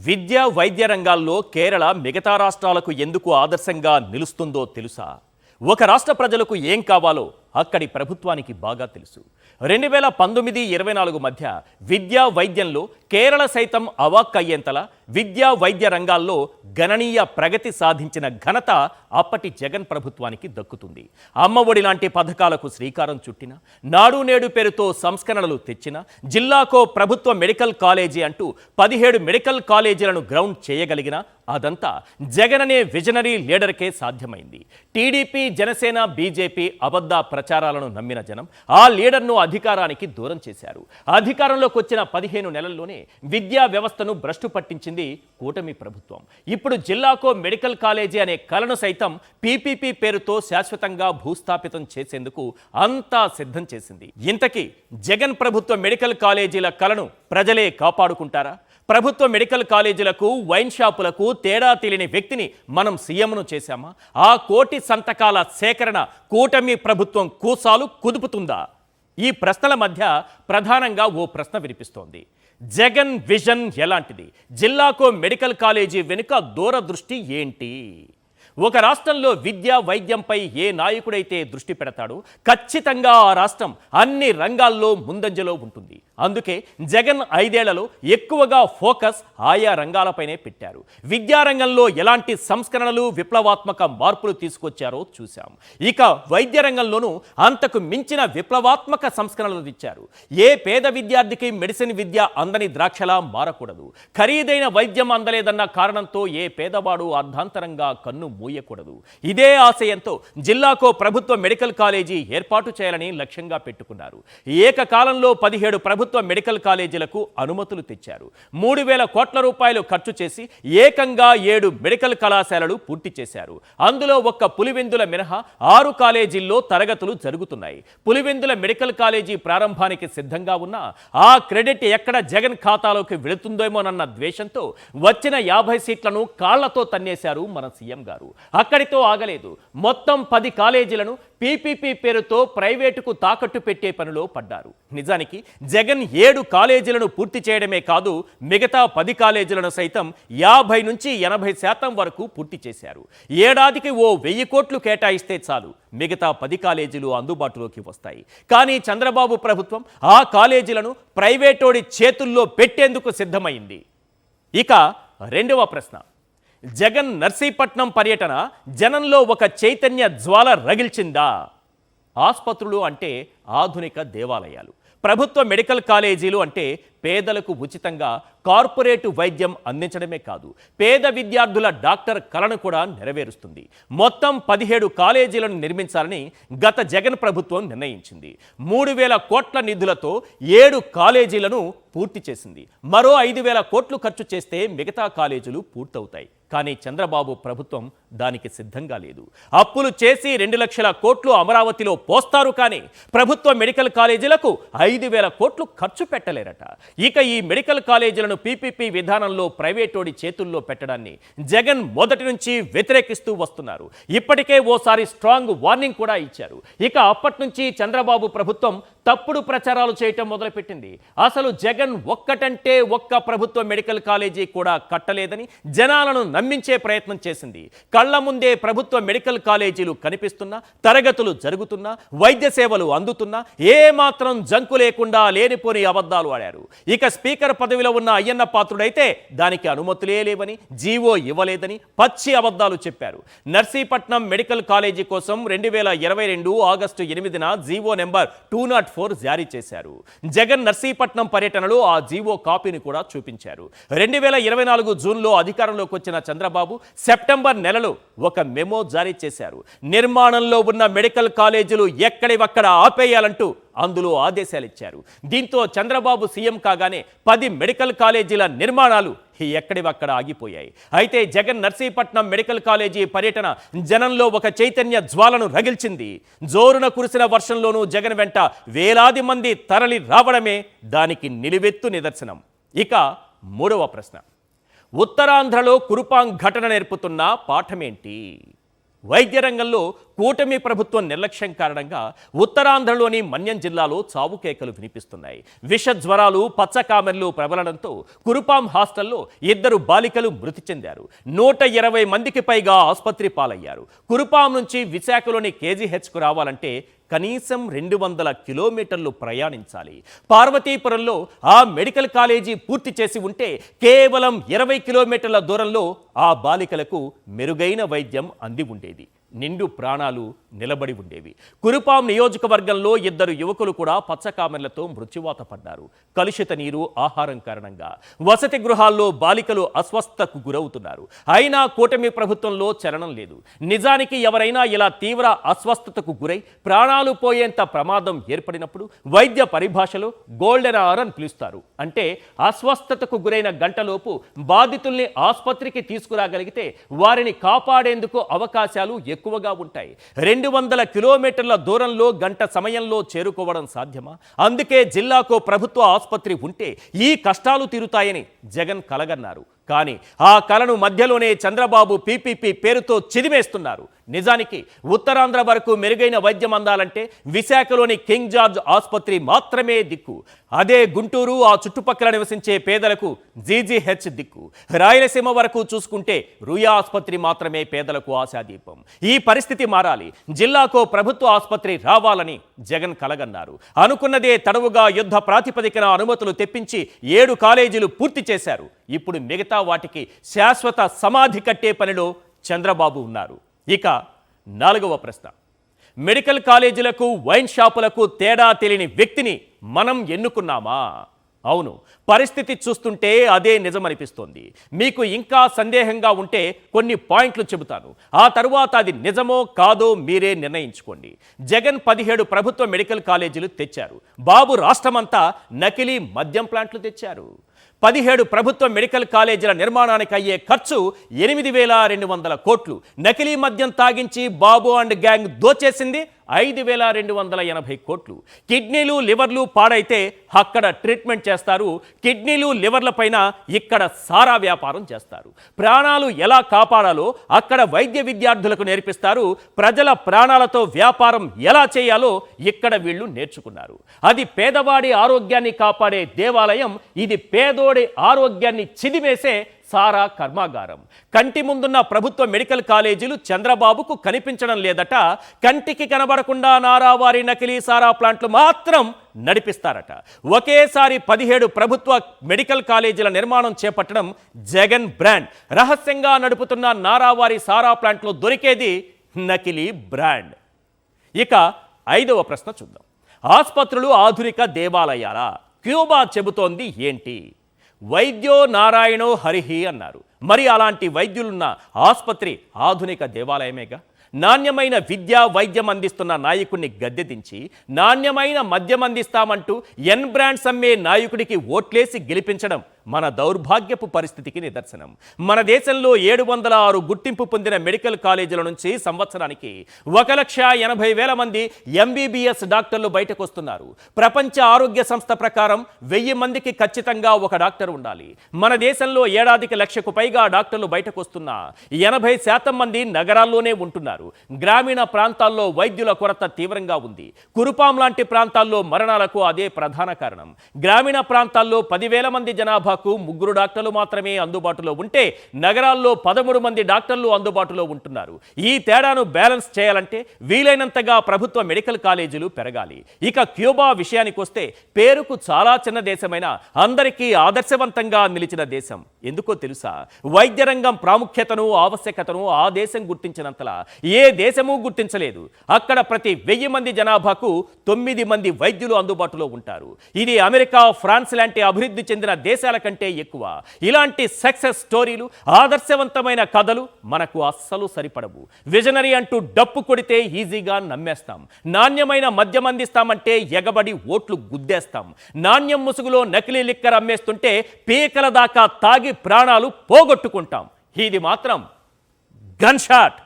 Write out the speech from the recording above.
విద్య వైద్య రంగాల్లో కేరళ మిగతా రాష్ట్రాలకు ఎందుకు ఆదర్శంగా నిలుస్తుందో తెలుసా? ఒక రాష్ట్ర ప్రజలకు ఏం కావాలో అక్కడి ప్రభుత్వానికి బాగా తెలుసు. 2019-24 మధ్య విద్యా వైద్యంలో కేరళ సైతం అవాక్కయ్యేంతలా విద్యా వైద్య రంగాల్లో గణనీయ ప్రగతి సాధించిన ఘనత అప్పటి జగన్ ప్రభుత్వానికి దక్కుతుంది. అమ్మఒడి లాంటి పథకాలకు శ్రీకారం చుట్టిన, నాడు నేడు పేరుతో సంస్కరణలు తెచ్చిన, జిల్లాకో ప్రభుత్వ మెడికల్ కాలేజీ అంటూ 17 మెడికల్ కాలేజీలను గ్రౌండ్ చేయగలిగిన అదంతా జగన్ అనే విజనరీ లీడర్కే సాధ్యమైంది. టీడీపీ, జనసేన, బీజేపీ అబద్ధ ప్రచారాలను నమ్మిన జనం ఆ లీడర్ను అధికారానికి దూరం చేశారు. అధికారంలోకి వచ్చిన 15 నెలల్లోనే విద్యా వ్యవస్థను భ్రష్టు పట్టించింది కూటమి ప్రభుత్వం. ఇప్పుడు జిల్లాకో మెడికల్ కాలేజీ అనే కలను సైతం పీపీపీ పేరుతో శాశ్వతంగా భూస్థాపితం చేసేందుకు అంతా సిద్ధం చేసింది. ఇంతకీ జగన్ ప్రభుత్వ మెడికల్ కాలేజీల కలను ప్రజలే కాపాడుకుంటారా? ప్రభుత్వ మెడికల్ కాలేజీలకు, వైన్ షాపులకు తేడా తెలియని వ్యక్తిని మనం సీఎంను చేశామా? ఆ కోటి సంతకాల సేకరణ కూటమి ప్రభుత్వం కూసాలు కుదుపుతుందా? ఈ ప్రశ్నల మధ్య ప్రధానంగా ఓ ప్రశ్న వినిపిస్తోంది. జగన్ విజన్ ఎలాంటిది? జిల్లాకో మెడికల్ కాలేజీ వెనుక దూరదృష్టి ఏంటి? ఒక రాష్ట్రంలో విద్య వైద్యంపై ఏ నాయకుడైతే దృష్టి పెడతాడో ఖచ్చితంగా ఆ రాష్ట్రం అన్ని రంగాల్లో ముందంజలో ఉంటుంది. అందుకే జగన్ 5 ఏళ్లలో ఎక్కువగా ఫోకస్ ఆయా రంగాలపైనే పెట్టారు. విద్యారంగంలో ఎలాంటి సంస్కరణలు, విప్లవాత్మక మార్పులు తీసుకొచ్చారో చూశాం. ఇక వైద్య రంగంలోనూ అంతకు మించిన విప్లవాత్మక సంస్కరణలు తెచ్చారు. ఏ పేద విద్యార్థికి మెడిసిన్ విద్య అందని ద్రాక్షలా మారకూడదు. ఖరీదైన వైద్యం అందలేదన్న కారణంతో ఏ పేదవాడు అర్ధాంతరంగా కన్ను మూయకూడదు. ఇదే ఆశయంతో జిల్లాకో ప్రభుత్వ మెడికల్ కాలేజీ ఏర్పాటు చేయాలని లక్ష్యంగా పెట్టుకున్నారు. ఏకకాలంలో 17 ప్రభుత్వ మెడికల్ కాలేజీలకు అనుమతులు తెచ్చారు. 3,000 కోట్ల రూపాయలు ఖర్చు చేసి ఏకంగా 7 మెడికల్ కళాశాలలు పూర్తి చేశారు. అందులో ఒక్క పులివెందుల మినహా 6 కాలేజీల్లో తరగతులు జరుగుతున్నాయి. పులివెందుల మెడికల్ కాలేజీ ప్రారంభానికి సిద్ధంగా ఉన్న ఆ క్రెడిట్ ఎక్కడ జగన్ ఖాతాలోకి వెళుతుందేమోనన్న ద్వేషంతో వచ్చిన 50 సీట్లను కాళ్లతో తన్నేశారు మన సీఎం గారు. అక్కడితో ఆగలేదు. మొత్తం 10 కాలేజీలను పీపీపీ పేరుతో ప్రైవేటుకు తాకట్టు పెట్టే పనిలో పడ్డారు. నిజానికి జగన్ 7 కాలేజీలను పూర్తి చేయడమే కాదు, మిగతా 10 కాలేజీలను సైతం 50 నుంచి 80% వరకు పూర్తి చేశారు. ఏడాదికి ఓ 1000 కోట్లు కేటాయిస్తే చాలు, మిగతా 10 కాలేజీలు అందుబాటులోకి వస్తాయి. కానీ చంద్రబాబు ప్రభుత్వం ఆ కాలేజీలను ప్రైవేటోడి చేతుల్లో పెట్టేందుకు సిద్ధమైంది. ఇక రెండవ ప్రశ్న, జగన్ నర్సీపట్నం పర్యటన జనంలో ఒక చైతన్య జ్వాల రగిల్చిందా? ఆసుపత్రులు అంటే ఆధునిక దేవాలయాలు, ప్రభుత్వ మెడికల్ కాలేజీలు అంటే పేదలకు ఉచితంగా కార్పొరేటు వైద్యం అందించడమే కాదు, పేద విద్యార్థుల డాక్టర్ కలను కూడా నెరవేరుస్తుంది. మొత్తం 17 కాలేజీలను నిర్మించాలని గత జగన్ ప్రభుత్వం నిర్ణయించింది. 3,000 కోట్ల నిధులతో 7 కాలేజీలను పూర్తి చేసింది. మరో 5,000 కోట్లు ఖర్చు చేస్తే మిగతా కాలేజీలు పూర్తవుతాయి. కానీ చంద్రబాబు ప్రభుత్వం దానికి సిద్ధంగా లేదు. అప్పులు చేసి 2 లక్షల కోట్లు అమరావతిలో పోస్తారు, కానీ ప్రభుత్వ మెడికల్ కాలేజీలకు 5,000 కోట్లు ఖర్చు పెట్టలేరట. ఇక ఈ మెడికల్ కాలేజీలను పీపీపీ విధానంలో ప్రైవేటోడి చేతుల్లో పెట్టడాన్ని జగన్ మొదటి నుంచి వ్యతిరేకిస్తూ వస్తున్నారు. ఇప్పటికే ఓసారి స్ట్రాంగ్ వార్నింగ్ కూడా ఇచ్చారు. ఇక అప్పటి నుంచి చంద్రబాబు ప్రభుత్వం తప్పుడు ప్రచారాలు చేయటం మొదలుపెట్టింది. అసలు జగన్ ఒక్కటంటే ఒక్క ప్రభుత్వ మెడికల్ కాలేజీ కూడా కట్టలేదని జనాలను నమ్మించే ప్రయత్నం చేసింది. కళ్ల ముందే ప్రభుత్వ మెడికల్ కాలేజీలు కనిపిస్తున్నా, తరగతులు జరుగుతున్నా, వైద్య సేవలు అందుతున్నా ఏమాత్రం జంకు లేకుండా లేనిపోని అబద్ధాలు ఆడారు. ఇక స్పీకర్ పదవిలో ఉన్న అయ్యన్న పాత్రుడైతే దానికి అనుమతులే లేవని, జీవో ఇవ్వలేదని పచ్చి అబద్ధాలు చెప్పారు. నర్సీపట్నం మెడికల్ కాలేజీ కోసం 2022 ఆగస్టు 8న జీవో నెంబర్ 204 జారీ చేశారు. జగన్ నర్సీపట్నం పర్యటనలో ఆ జీవో కాపీని కూడా చూపించారు. 2024 జూన్లో అధికారంలోకి వచ్చిన చంద్రబాబు సెప్టెంబర్ నెలలో ఒక మెమో జారీ చేశారు. నిర్మాణంలో ఉన్న మెడికల్ కాలేజీలు ఎక్కడివక్కడ ఆపేయాలంటూ అందులో ఆదేశాలు ఇచ్చారు. దీంతో చంద్రబాబు సీఎం కాగానే 10 మెడికల్ కాలేజీల నిర్మాణాలు ఎక్కడివక్కడ ఆగిపోయాయి. అయితే జగన్ నర్సీపట్నం మెడికల్ కాలేజీ పర్యటన జనంలో ఒక చైతన్య జ్వాలను రగిల్చింది. జోరున కురిసిన వర్షంలోనూ జగన్ వెంట వేలాది మంది తరలి రావడమే దానికి నిలువెత్తు నిదర్శనం. ఇక మూడవ ప్రశ్న, ఉత్తరాంధ్రలో కురుపాంగ్ ఘటన నేర్పుతున్న పాఠమేంటి? వైద్య రంగంలో కూటమి ప్రభుత్వం నిర్లక్ష్యం కారణంగా ఉత్తరాంధ్రలోని మన్యం జిల్లాలో చావు కేకలు వినిపిస్తున్నాయి. విష జ్వరాలు, పచ్చకామెర్లు ప్రబలడంతో కురుపాం హాస్టల్లో 2 బాలికలు మృతి చెందారు. 120 మందికి పైగా ఆసుపత్రి పాలయ్యారు. కురుపాం నుంచి విశాఖలోని కేజీహెచ్కు రావాలంటే కనీసం 200 కిలోమీటర్లు ప్రయాణించాలి. పార్వతీపురంలో ఆ మెడికల్ కాలేజీ పూర్తి చేసి ఉంటే కేవలం 20 కిలోమీటర్ల దూరంలో ఆ బాలికలకు మెరుగైన వైద్యం అంది ఉండేది. నిండు ప్రాణాలు నిలబడి ఉండేవి. కురుపాం నియోజకవర్గంలో 2 యువకులు కూడా పచ్చకామెర్లతో మృత్యువాత పడ్డారు. కలుషిత నీరు, ఆహారం కారణంగా వసతి గృహాల్లో బాలికలు అస్వస్థతకు గురవుతున్నారు. అయినా కూటమి ప్రభుత్వంలో చలనం లేదు. నిజానికి ఎవరైనా ఇలా తీవ్ర అస్వస్థతకు గురై ప్రాణాలు పోయేంత ప్రమాదం ఏర్పడినప్పుడు వైద్య పరిభాషలో గోల్డెన్ అవర్ అని పిలుస్తారు. అంటే అస్వస్థతకు గురైన గంటలోపు బాధితుల్ని ఆసుపత్రికి తీసుకురాగలిగితే వారిని కాపాడేందుకు అవకాశాలు ఎక్కువగా ఉంటాయి. 200 కిలోమీటర్ల దూరంలో గంట సమయంలో చేరుకోవడం సాధ్యమా? అందుకే జిల్లాకు ప్రభుత్వ ఆసుపత్రి ఉంటే ఈ కష్టాలు తీరుతాయని జగన్ కలగన్నారు. కానీ ఆ కలను మధ్యలోనే చంద్రబాబు పీపీపీ పేరుతో చిదిమేస్తున్నారు. నిజానికి ఉత్తరాంధ్ర వరకు మెరుగైన వైద్యం అందాలంటే విశాఖలోని కింగ్ జార్జ్ ఆసుపత్రి మాత్రమే దిక్కు. అదే గుంటూరు, ఆ చుట్టుపక్కల నివసించే పేదలకు జీజీహెచ్ దిక్కు. రాయలసీమ వరకు చూసుకుంటే రుయా ఆసుపత్రి మాత్రమే పేదలకు ఆశాదీపం. ఈ పరిస్థితి మారాలి. జిల్లాకో ప్రభుత్వ ఆసుపత్రి రావాలని జగన్ కలగన్నారు. అనుకున్నదే తడవుగా యుద్ధ ప్రాతిపదికన అనుమతులు తెప్పించి 7 కాలేజీలు పూర్తి చేశారు. ఇప్పుడు మిగతా వాటికి శాశ్వత సమాధి కట్టే పనిలో చంద్రబాబు ఉన్నారు. ఇక 4వ ప్రశ్న, మెడికల్ కాలేజీలకు, వైన్ షాపులకు తేడా తెలియని వ్యక్తిని మనం ఎన్నుకున్నామా? అవును, పరిస్థితి చూస్తుంటే అదే నిజమనిపిస్తోంది. మీకు ఇంకా సందేహంగా ఉంటే కొన్ని పాయింట్లు చెబుతాను. ఆ తరువాత అది నిజమో కాదో మీరే నిర్ణయించుకోండి. జగన్ 17 ప్రభుత్వ మెడికల్ కాలేజీలు తెచ్చారు. బాబు రాష్ట్రమంతా నకిలీ మద్యం ప్లాంట్లు తెచ్చారు. 17 ప్రభుత్వ మెడికల్ కాలేజీల నిర్మాణానికి అయ్యే ఖర్చు 8,200 కోట్లు. నకిలీ మద్యం తాగించి బాబు అండ్ గ్యాంగ్ దోచేసింది 5,280 కోట్లు. కిడ్నీలు, లివర్లు పాడైతే అక్కడ ట్రీట్మెంట్ చేస్తారు. కిడ్నీలు, లివర్ల పైన ఇక్కడ సారా వ్యాపారం చేస్తారు. ప్రాణాలు ఎలా కాపాడాలో అక్కడ వైద్య విద్యార్థులకు నేర్పిస్తారు. ప్రజల ప్రాణాలతో వ్యాపారం ఎలా చేయాలో ఇక్కడ వీళ్ళు నేర్చుకున్నారు. అది పేదవాడి ఆరోగ్యాన్ని కాపాడే దేవాలయం, ఇది పేదోడి ఆరోగ్యాన్ని చిదిమేసే సారా కర్మాగారం. కంటి ముందున్న ప్రభుత్వ మెడికల్ కాలేజీలు చంద్రబాబుకు కనిపించడం లేదట. కంటికి కనబడకుండా నారావారి నకిలీ సారా ప్లాంట్లు మాత్రం నడిపిస్తారట. ఒకేసారి 17 ప్రభుత్వ మెడికల్ కాలేజీల నిర్మాణం చేపట్టడం జగన్ బ్రాండ్. రహస్యంగా నడుపుతున్న నారావారి సారా ప్లాంట్లో దొరికేది నకిలీ బ్రాండ్. ఇక 5వ ప్రశ్న చూద్దాం. ఆసుపత్రులు ఆధునిక దేవాలయాలా? క్యూబా చెబుతోంది ఏంటి? వైద్యో నారాయణో హరిహి అన్నారు. మరి అలాంటి వైద్యులున్న ఆసుపత్రి ఆధునిక దేవాలయమేగా. నాణ్యమైన విద్య, వైద్యం అందిస్తున్న నాయకుడిని గద్దెదించి నాణ్యమైన మద్యం అందిస్తామంటూ ఎన్ బ్రాండ్స్ అమ్మే నాయకుడికి ఓట్లేసి గెలిపించడం మన దౌర్భాగ్యపు పరిస్థితికి నిదర్శనం. మన దేశంలో 706 గుర్తింపు పొందిన మెడికల్ కాలేజీల నుంచి సంవత్సరానికి 1,80,000 మంది ఎంబీబీఎస్ డాక్టర్లు బయటకు వస్తున్నారు. ప్రపంచ ఆరోగ్య సంస్థ ప్రకారం 1000 మందికి ఖచ్చితంగా ఒక డాక్టర్ ఉండాలి. మన దేశంలో ఏడాదికి 1,00,000కు పైగా డాక్టర్లు బయటకు వస్తున్నా 80% మంది నగరాల్లోనే ఉంటున్నారు. గ్రామీణ ప్రాంతాల్లో వైద్యుల కొరత తీవ్రంగా ఉంది. కురుపాం లాంటి ప్రాంతాల్లో మరణాలకు అదే ప్రధాన కారణం. గ్రామీణ ప్రాంతాల్లో 10,000 మంది జనాభా 3 డాక్టర్లు మాత్రమే అందుబాటులో ఉంటే నగరాల్లో 13 మంది డాక్టర్లు అందుబాటులో ఉంటున్నారు. ఈ తేడాను బ్యాలెన్స్ చేయాలంటే వీలైనంతగా ప్రభుత్వ మెడికల్ కాలేజీలు పెరగాలి. ఇక క్యూబా విషయానికి వస్తే పేరుకు చాలా చిన్న దేశమైన అందరికీ ఆదర్శవంతంగా నిలిచిన దేశం. ఎందుకో తెలుసా? వైద్య రంగం ప్రాముఖ్యతను, ఆవశ్యకతను ఆ దేశం గుర్తించినంతలా ఏ దేశమూ గుర్తించలేదు. అక్కడ ప్రతి 1000 మంది జనాభాకు 9 మంది వైద్యులు అందుబాటులో ఉంటారు. ఇది అమెరికా, ఫ్రాన్స్ లాంటి అభివృద్ధి చెందిన దేశాల కంటే ఎక్కువ. ఇలాంటి సక్సెస్ స్టోరీలు, ఆదర్శవంతమైన కథలు మనకు అస్సలు సరిపడవు. విజనరీ అంటూ డప్పు కొడితే ఈజీగా నమ్మేస్తాం. నాణ్యమైన మద్యం అందిస్తామంటే ఎగబడి ఓట్లు గుద్దేస్తాం. నాణ్యం ముసుగులో నకిలీ లిక్కర్ అమ్మేస్తుంటే పీకల దాకా తాగి ప్రాణాలు పోగొట్టుకుంటాం. ఇది మాత్రం గన్ షాట్.